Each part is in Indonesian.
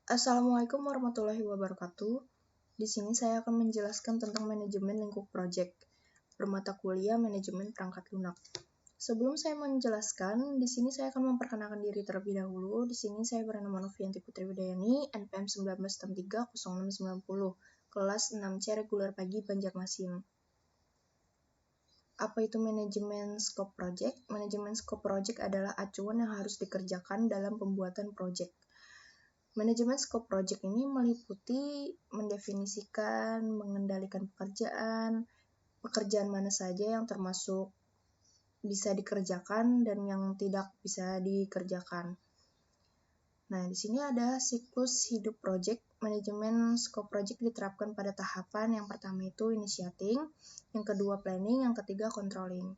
Assalamualaikum warahmatullahi wabarakatuh. Di sini saya akan menjelaskan tentang manajemen lingkup proyek bermata kuliah manajemen perangkat lunak. Sebelum saya menjelaskan, di sini saya akan memperkenalkan diri terlebih dahulu. Di sini saya bernama Novianti Putri Widayani, NPM 19630690, kelas 6C reguler pagi Banjarmasin. Apa itu manajemen scope project? Manajemen scope project adalah acuan yang harus dikerjakan dalam pembuatan proyek. Manajemen scope project ini meliputi mendefinisikan, mengendalikan pekerjaan mana saja yang termasuk bisa dikerjakan dan yang tidak bisa dikerjakan. Nah, di sini ada siklus hidup project. Manajemen scope project diterapkan pada tahapan yang pertama itu initiating, yang kedua planning, yang ketiga controlling.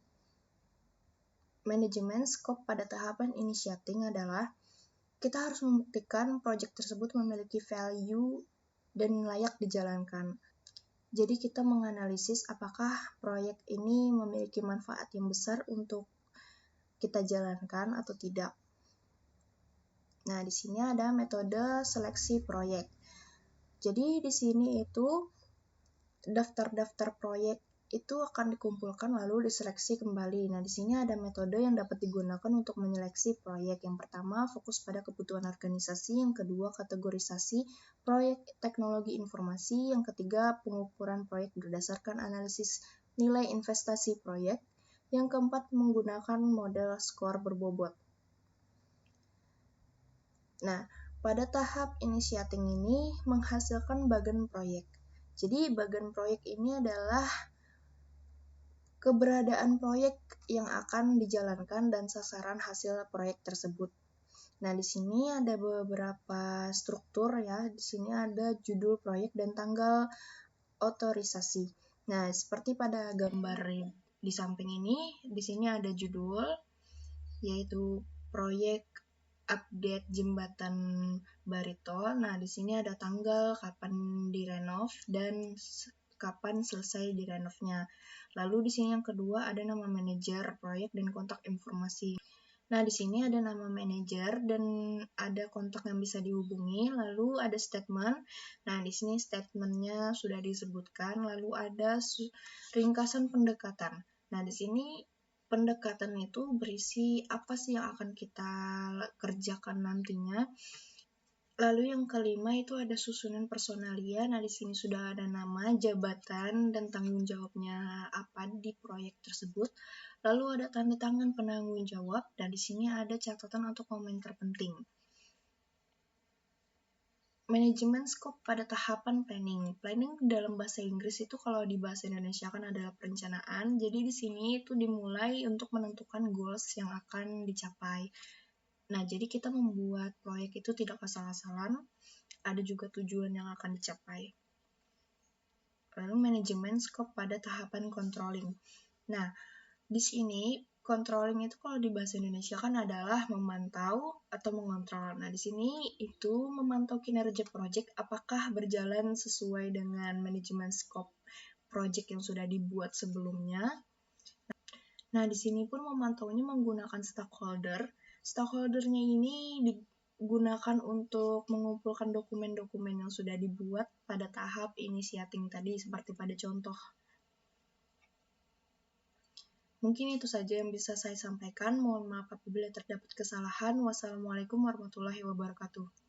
Manajemen scope pada tahapan initiating adalah kita harus membuktikan proyek tersebut memiliki value dan layak dijalankan. Jadi kita menganalisis apakah proyek ini memiliki manfaat yang besar untuk kita jalankan atau tidak. Nah, di sini ada metode seleksi proyek. Jadi di sini itu daftar-daftar proyek itu akan dikumpulkan lalu diseleksi kembali. Nah, di sini ada metode yang dapat digunakan untuk menyeleksi proyek. Yang pertama, fokus pada kebutuhan organisasi. Yang kedua, kategorisasi proyek teknologi informasi. Yang ketiga, pengukuran proyek berdasarkan analisis nilai investasi proyek. Yang keempat, menggunakan model skor berbobot. Nah, pada tahap initiating ini menghasilkan bagan proyek. Jadi, bagan proyek ini adalah keberadaan proyek yang akan dijalankan dan sasaran hasil proyek tersebut. Nah, di sini ada beberapa struktur ya. Di sini ada judul proyek dan tanggal otorisasi. Nah, seperti pada gambar di samping ini, di sini ada judul yaitu proyek update jembatan Barito. Nah, di sini ada tanggal kapan direnov dan kapan selesai direnovnya. Lalu di sini yang kedua ada nama manajer proyek dan kontak informasi. Nah, di sini ada nama manajer dan ada kontak yang bisa dihubungi. Lalu ada statement. Nah, di sini statementnya sudah disebutkan. Lalu ada ringkasan pendekatan. Nah, di sini pendekatan itu berisi apa sih yang akan kita kerjakan nantinya. Lalu yang kelima itu ada susunan personalia. Nah, di sini sudah ada nama, jabatan, dan tanggung jawabnya apa di proyek tersebut. Lalu ada tanda tangan penanggung jawab, dan di sini ada catatan atau komen terpenting. Manajemen scope pada tahapan planning. Planning dalam bahasa Inggris itu kalau di bahasa Indonesia kan adalah perencanaan. Jadi di sini itu dimulai untuk menentukan goals yang akan dicapai. Nah, jadi kita membuat proyek itu tidak asal-asalan, ada juga tujuan yang akan dicapai. Lalu manajemen scope pada tahapan controlling. Nah, di sini controlling itu kalau di bahasa Indonesia kan adalah memantau atau mengontrol. Nah, di sini itu memantau kinerja proyek apakah berjalan sesuai dengan manajemen scope proyek yang sudah dibuat sebelumnya. Nah, di sini pun memantaunya menggunakan stakeholder. Stakeholdernya ini digunakan untuk mengumpulkan dokumen-dokumen yang sudah dibuat pada tahap initiating tadi, seperti pada contoh. Mungkin itu saja yang bisa saya sampaikan. Mohon maaf apabila terdapat kesalahan. Wassalamualaikum warahmatullahi wabarakatuh.